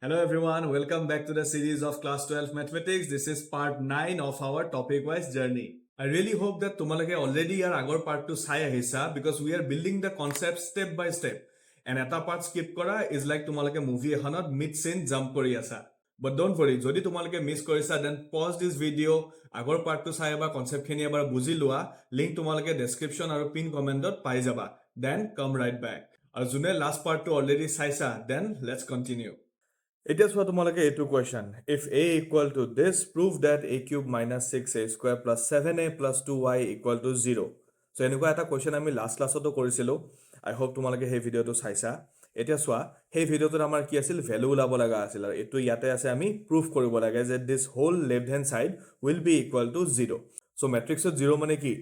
Hello everyone, welcome back to the series of Class 12 Mathematics. This is part 9 of our topic-wise journey. I really hope that tumalake already are agor part to sai ahisa because we are building the concept step by step. And eta part skip kora is like tumalake movie ehanot mid scene jump kori asa. But don't worry, jodi tumalake miss korisa then pause this video, agor part to sai aba concept khini abar buji lua, link tumalake description or pin comment dot pai jaba. Then come right back. Ar june last part to already saisa, then let's continue. It is for tomorrow a2 question. If a equal to this, prove that a cube minus 6a square plus 7a plus 2y equal to 0. So, এনেকুৱা এটা question আমি last classতো কৰিছিলো. I hope তোমালোকে সেই ভিডিওটো চাইছা। এতিয়া চোৱা, সেই ভিডিওটোত আমাৰ কি আছিল ভ্যালু ওলাব লগা আছিল আৰু এটো ইয়াতে আছে আমি proof কৰিব লাগে যে this whole left hand side will be equal to 0. So, matrixত 0 মানে কি?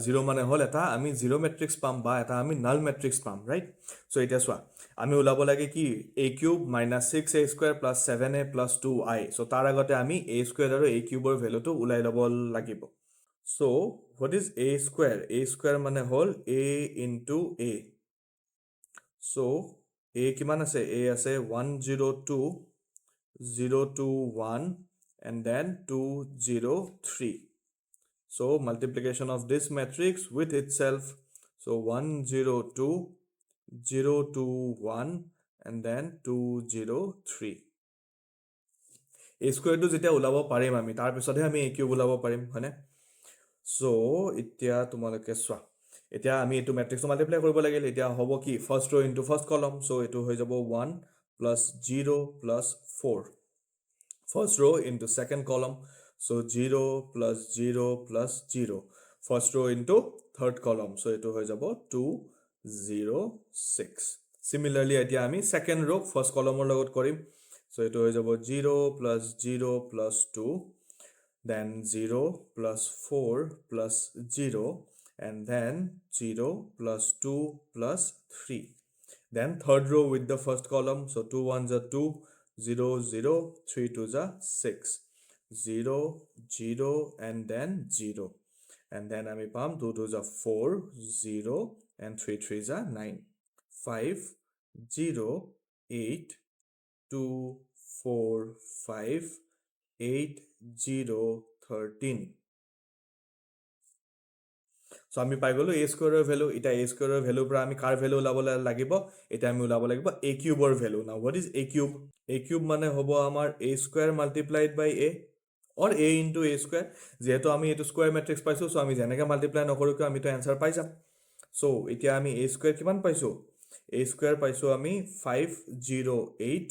0 মানে হল এটা আমি 0 matrix পাম বা এটা আমি null matrix পাম, right? So, এতিয়া চোৱা, আমি ওলাব লাগে কি a cube minus 6a square plus 7a plus 2i. So, তাৰ আগতে আমি a square আৰু a cube ৰ ভ্যালুটো ওলাই ল'ব লাগিব। So, what is a square? A square মানে হল a into a. So, a কিমান আছে? A আছে 102, 021 and then 203. So, multiplication of this matrix with itself. So, 102, 021 and then 203. A square to যেতিয়া ওলাব পাৰিম আমি তাৰ পিছতহে আমি a cube ওলাব পাৰিম হয়নে? So, এতিয়া তোমালোকে চোৱা, এতিয়া আমি এটো matrix multiply কৰিব লাগিল। এতিয়া হ'ব কি first row into first column. So, এটো হৈ যাব 1 plus 0 plus 4. First row into second column. So, 0 plus 0 plus 0. First row into third column. So, eto hoy jabo 2, 0, 6. Similarly, etia ami second row first column or logot korim. So, eto hoy jabo 0 plus 0 plus 2. Then 0 plus 4 plus 0. And then 0 plus 2 plus 3. Then third row with the first column. So, 2 ones are 2. 0, 0, 3 2s are 6, 0, 0, and then 0. And then ami pam 2 2s are 4, 0, and 3 3s are 9. 5, 0, 8, 2, 4, 5, 8, 0, 13. So, আমি পাই গলো a square ৰ value, এটা a square ৰ value পৰা আমি কাৰ value ওলাব লাগিব, এটা আমি ওলাব লাগিব a cube ৰ value. Now, what is a cube? A cube মানে হ'ব আমাৰ a square multiplied by a or a into a square. যেহেতু আমি এটো square matrix পাইছো, so আমি যেনেকৈ multiply নকৰো কিয় আমি তো answer পাই যাম। So, এতিয়া আমি a square কিমান পাইছো? a square পাইছো আমি 508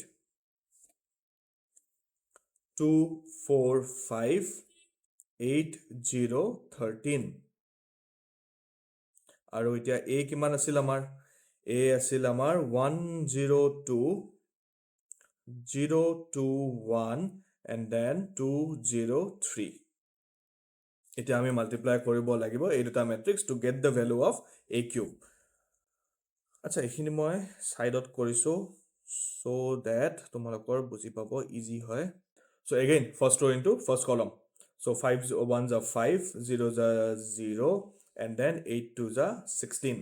245 8013 আৰু এতিয়া a কিমান আছিল আমাৰ? a আছিল আমাৰ 102 021 and then 203. এতিয়া আমি multiply কৰিব লাগিব এই দুটা matrix to get the value of a cube. আচ্ছা, এইখিনি মই সাইডত কৰিছো so that তোমালোকৰ বুজি পাব easy হয়. So again, first row into first column. So 5 ones are 5, 0s are 0, and then 8 2s are 16.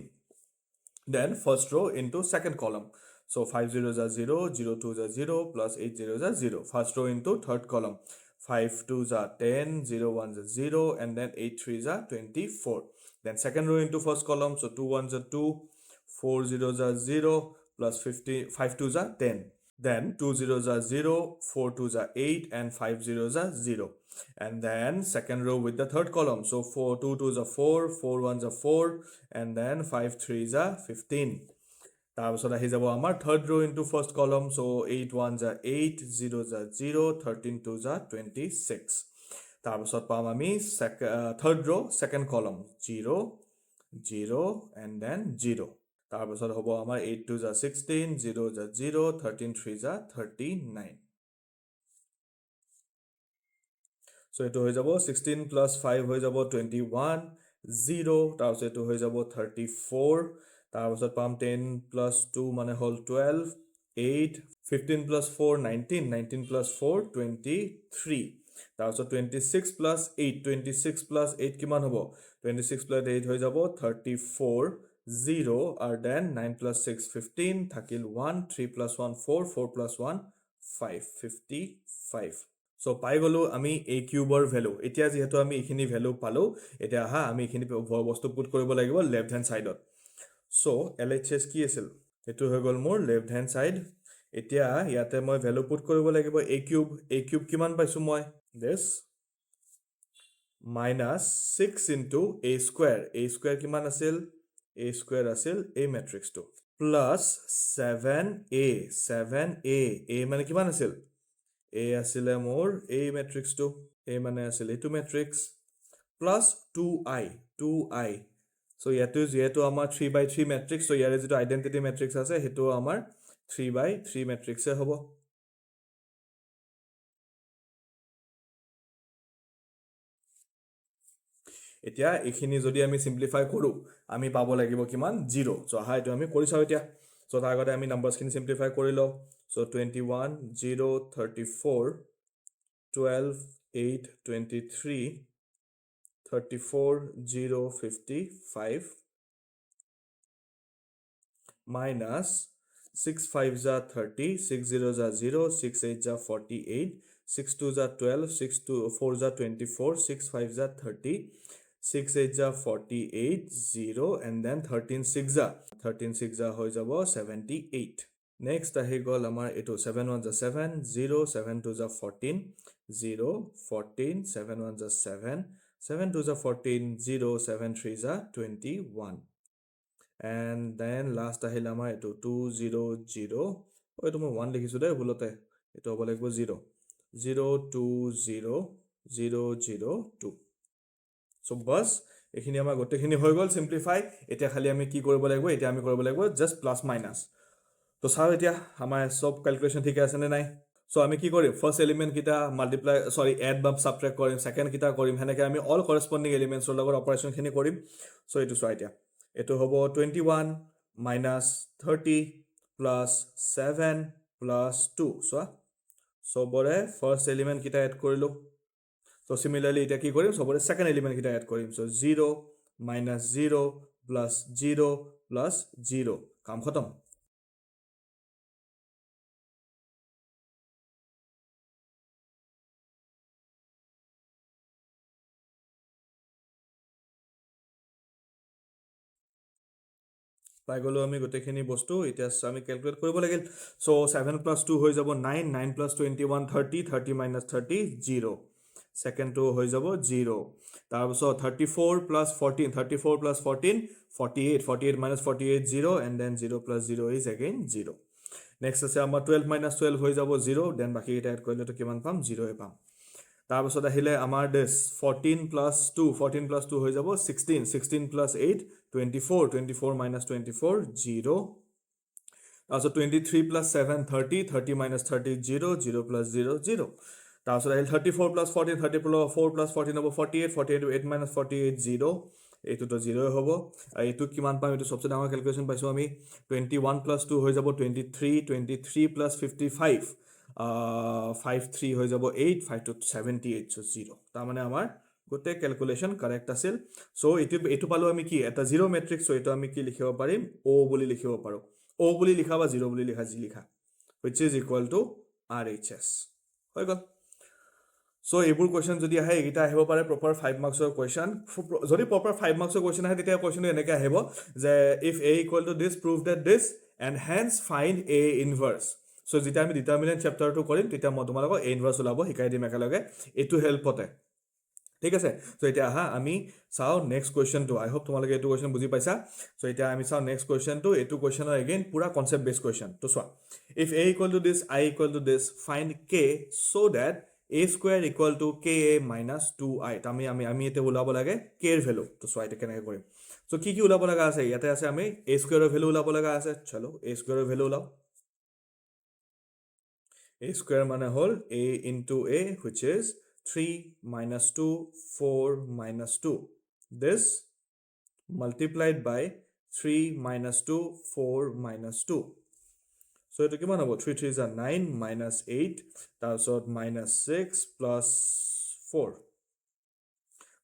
Then first row into second column. So 5 0s are 0, 0 2s are 0, plus 8 0s are 0. First row into third column. 5 2s are 10, 0 1s are 0, and then 8 3s are 24. Then second row into first column. So 2 1s are 2, 4 0s are 0, plus 5 2s are 10. Then 2 zeros are 0, 4 2s are 8, and 5 zeros are 0. And then second row with the third column. So 2 2s are 4, 4 1s are 4, and then 5 3s are 15. তাৰপিছত আহি যাব আমাৰ third row into first column. So 8 1s are 8, 0s are 0, 13 2s are 26. তাৰপিছত পাম আমি third row second column 0, 0, and then 0. তাৰপিছত হ'ব আমাৰ 8 2s are 16, 0s are 0, 13 3s are 39. So এটো হৈ যাব 16 plus 5 হৈ যাব 21, 0, তাৰপিছত এটো হৈ যাব 34, তাৰপিছত পাম 10 plus 2 মানে হল 12, 8, 15 plus 4 19, 19 plus 4 23. তাৰপিছত 26 plus 8, 26 plus 8 কিমান হ'ব? 26 plus 8 হৈ যাব 34, 0, and then 9 plus 6 15, থাকিল 1, 3 plus 1 4, 4 plus 1 555 so পাই গলো আমি a কিউবৰ ভ্যালু এতিয়া যেহেতু আমি এখিনি ভ্যালু পালো এতিয়া হা আমি এখিনি বস্তু পুট কৰিব লাগিব লেফট হ্যান্ড সাইডত so LHS কি আছিল এটো হৈ গল মোৰ লেফট হ্যান্ড সাইড এতিয়া ইয়াতে মই ভ্যালু পুট কৰিব লাগিব a কিউব কিমান পাইছো মই this minus 6 into a square কিমান আছিল a square আছিল a matrix to plus 7a মানে কিমান আছিল a আছিলে মোৰ a matrix to a মানে আছিল এটো matrix plus 2i so ইয়াতো যেহেতু আমাৰ 3/3 matrix so ইয়াৰে যেটো identity matrix আছে হেতু আমাৰ 3/3 matrix এ হ'ব এতিয়া এখিনি যদি আমি সিম্পলিফাই কৰো আমি পাব লাগিব কিমান 0 সো আহা এটো আমি কৰি চাও এতিয়া সো তাৰ আগতে আমি নাম্বাৰছ খিনি সিম্পলিফাই কৰি লও so 21 0 34 12 8 23 34 0 55 minus 6 5 ja 30 6 0 ja 0 6 8 ja 48 6 2 ja 12 6 2 4 ja 24 6 5 ja 30 6 8 ja 48 0 and then 13 6 ja হৈ যাব 78 next ahi gol amar eto 7 1 ja 7 0 7 2 ja 14 0 14 7 1 ja 7 7 2 ja 14 0 7 3 ja 21 and then last ahil amar eto 2 0 0 eto moi 1 likhisu de bhulote eto hobo lagbo 0 0 2 0 0 0 2 so bus ekhini amar gote khini hoy gol simplify eta khali ami ki koribo lagbo eta ami koribo lagbo just plus minus to sao eta amar sob calculation thik ase ne nai so ami ki korim first element kita multiply sorry add বা subtract korim second kita korim heneke ami all corresponding elements or logor operation khini korim so etu so eta eto hobo 21 minus 30 plus 7 plus 2 so bore first element kita add korilu so similarly eta ki korim so bore second element kita add korim so 0 minus 0 plus 0 plus 0 কাম খতম পাই গলো আমি গটেখিনি বস্তু এটা আমি calculate কৰিব লাগিল সো 7 plus 2 হৈ যাব 9 9 plus 21 30 30 minus 30 0 second to হৈ যাব 0 তাৰপিছত 34 plus 14 34 plus 14 48 48 minus 48 0 and then 0 plus 0 is again 0 next আছে আমাৰ 12 minus 12 হৈ যাব 0 then বাকি এটা এড কৰিলে তো কিমান পাম 0 এ পাম তাৰপিছত আহিলে আমাৰ this 14 plus 2 হৈ যাব 16 16 plus 8 24 24 minus 24 0 তাৰপিছত 23 plus 7 30 30 minus 30 0 0 plus 0 0 তাৰপিছত আহিল 34 plus 14 34 plus 14 হ'ব 48 48 8 minus 48 0 এইটো তো 0 হ'ব আৰু এইটো কিমান পাম এইটো সবচে ডাঙৰ ক্যালকুলেশন পাইছো আমি 21 plus 2 হৈ যাব 23 23 plus 55 53 হৈ যাব 8 5 to 78 so 0 তাৰ মানে আমাৰ গোটে ক্যালকুলেশন কারেক্ট আছিল সো এটো পালো আমি কি এটা জিরো ম্যাট্রিক্স সো এটো আমি কি লিখিব পাৰিম o বুলি লিখিব পাৰো o বুলি লিখা বা 0 বুলি লিখা জি লিখা which is equal to RHS হৈ গল so এইবোৰ কোৱেশ্চন যদি আহে এটা আহিব পাৰে প্ৰপাৰ 5 মাৰ্কছৰ কোৱেশ্চন যদি প্ৰপাৰ 5 মাৰ্কছৰ কোৱেশ্চন আহে তেতিয়া কোৱেশ্চন এনেকৈ আহিব যে if a equal to this prove that this and hence find a inverse so যেতিয়া আমি ডিটারমিনেন্ট চ্যাপ্টাৰটো কৰিম তেতিয়া মই তোমালোকক a inverse ওলাব শিকাই দিম একেলগে এটো হেল্পতে ঠিক আছে সো এটা আহা আমি চাও নেক্সট কোৱেশ্চন টু আই হোপ তোমালোকে এটো কোৱেশ্চন বুজি পাইছা সো এটা আমি চাও নেক্সট কোৱেশ্চন টু এটো কোৱেশ্চনৰ এগেইন পুৰা কনসেপ্ট বেস কোৱেশ্চন তো চোৱা if a equal to this I equal to this find k so that a square equal to ka minus 2i আমি এতে ওলাব লাগে k এর ভ্যালু তো সো এটা কেনেকৈ কৰিম সো কি ওলাব লাগা আছে ইয়াতে আছে আমি a square এর ভ্যালু ওলাব লাগা আছে চলো a square এর ভ্যালু ওলাও a square মানে হল a into a which is 3 minus 2 4 minus 2 this multiplied by 3 minus 2 4 minus 2 so eto kiman hobo 3 3 is 9 minus 8 তাৰপিছত minus 6 plus 4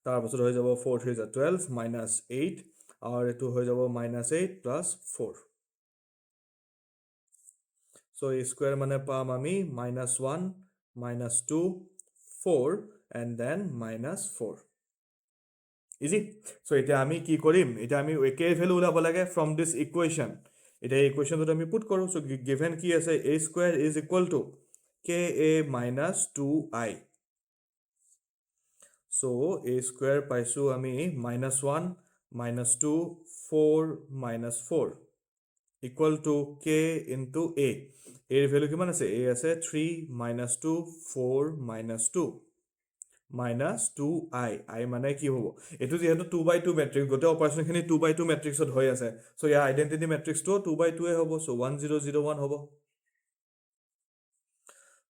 তাৰপিছত হৈ যাব 4 3 is 12 minus 8 আৰু এটো হৈ যাব minus 8 plus 4 So a square mane paam ami -1 -2 4 and then -4 easy. So এতিয়া আমি কি কৰিম এতিয়া আমি k ভ্যালু উলাব লাগে from this equation এটা equation তো আমি পুট কৰো so given কি আছে a square is equal to ka minus 2i so a square পাইছো আমি -1 -2 4 -4 equal to k into a a value কিমান আছে a আছে 3 -2 4 -2 minus 2i i মানে কি হ'ব এটো যেহেতু 2/2 ম্যাট্ৰিক্স গতে অপাৰেশন খিনি 2/2 ম্যাট্ৰিক্সত হৈ আছে সো ইয়া আইডেন্টিটি ম্যাট্ৰিক্স তো 2/2 এ হ'ব সো 1001 হ'ব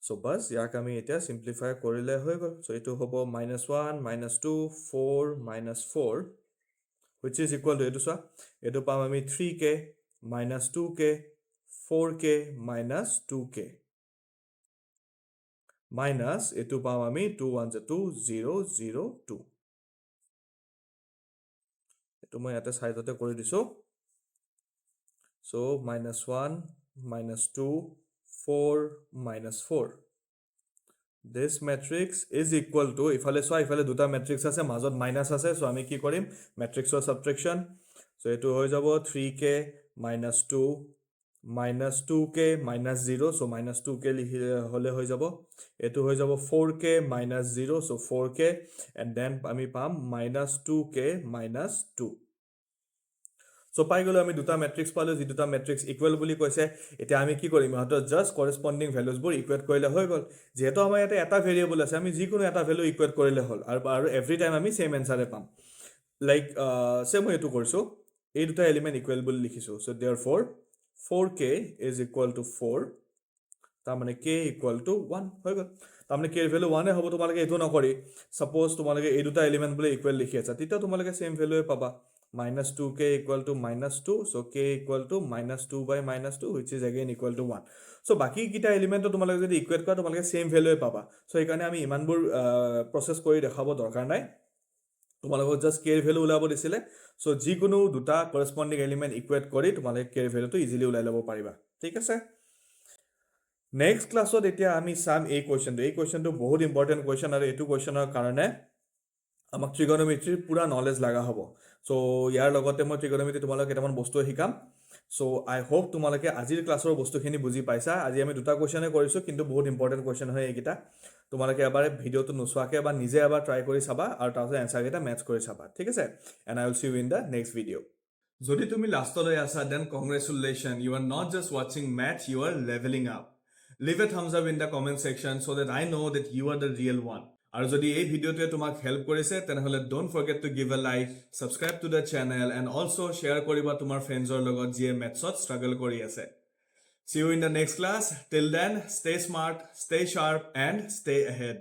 সো বাস ইয়াক আমি এটা সিম্পলিফাই কৰিলে হৈ গল সো এটো হ'ব -1 -2 4 -4 which is equal to এটো সা এটো পাম আমি 3k -2k 4k -2k minus etu পাম আমি 2 1 2 0 0 2 এটো মই ইয়াতে সাইডতে কৰি দিছো so -1 -2 4 -4 this matrix is equal to ifale দুটা matrix আছে মাজত minus আছে so আমি কি কৰিম matrix of subtraction so এটো হৈ যাব 3k -2 -2k -0 so -2k হলে হৈ যাব এটো হৈ যাব 4k -0 so 4k and then আমি পাম -2k -2 so পাই গলো আমি দুটা ম্যাট্ৰিক্স পালো যি দুটা ম্যাট্ৰিক্স ইকুৱেল বুলি কৈছে এতিয়া আমি কি কৰিম হয়তো জাস্ট কৰেসপন্ডিং ভ্যালুজ বোৰ ইকুৱেট কৰিলে হৈ গল যেহেতু আমাৰ ইয়াতে এটা ভেৰিয়েবল আছে আমি যিকোনো এটা ভ্যালু ইকুৱেট কৰিলে হল আৰু এভৰি টাইম আমি সেম আনসাৰে পাম লাইক সেম এটো কৰিছো এই দুটা এলিমেন্ট ইকুৱেল বুলি লিখিছো so therefore 4k is equal to 4 তাৰ মানে k equal to 1 হৈ গল তাৰ মানে k এৰ ভ্যালু 1 এ হ'ব তোমালকে এটো নকৰি সাপোজ তোমালকে এই দুটা এলিমেন্ট বলে ইকুৱেল লিখি আছে তেতিয়া তোমালকে সেম ভ্যালু এ পাবা -2k equal to -2 so k equal to -2 by -2 which is again equal to 1 so বাকি কিটা এলিমেন্ট তোমালকে যদি ইকুৱেট কৰা তোমালকে সেম ভ্যালু এ পাবা so এই কাৰণে আমি ইমানবোৰ প্ৰসেস কৰি দেখাব দৰকাৰ নাই তোমালকে জাস্ট k এৰ ভ্যালু উলাব দিছিলে so যিকোনো দুটা কৰেসপন্ডিং এলিমেন্ট ইকুৱেট কৰি তোমালকে k এৰ ভ্যালুটো ইজিলি উলাই লব পাৰিবা ঠিক আছে নেক্সট ক্লাসত এতিয়া আমি সাম এই কোৱেশ্চনটো বহুত ইম্পৰ্টেন্ট কোৱেশ্চন আৰু এটো কোৱেশ্চনৰ কাৰণে আমাক ট্ৰিগনোমেট্ৰিৰ পুৰা নলেজ লাগা হ'ব সো ইয়াৰ লগতে মই ট্ৰিগনোমেট্ৰি তোমালকে কেটামান বস্তু শিকাম সো আই হোপ তোমালকে আজিৰ ক্লাছৰ বস্তুখিনি বুজি পাইছা আজি আমি দুটা কোৱেশ্চনে কৰিছো কিন্তু বহুত ইম্পৰ্টেন্ট কোৱেশ্চন হয় এইকিটা তোমালকে এবাৰ ভিডিওটো নোচোৱাকে বা নিজে এবাৰ ট্ৰাই কৰি চাবা আৰু তাৰপিছত এনসাৰ কেটা মেচ কৰি চাবা ঠিক আছে and I will see you in the next video যদি তুমি লাষ্টলৈ আছা then congratulation you are not just watching math you are levelling up leave a thumbs up in the comment section so that I know that you are the real one আৰু যদি এই ভিডিওতে তোমাক help কৰিছে তেনেহলে don't forget to give a like subscribe to the channel and also share কৰিবা তোমাৰ ফ্ৰেণ্ডছৰ লগত যিয়ে ম্যাথছত struggle কৰি আছে see you in the next class till then stay smart stay sharp and stay ahead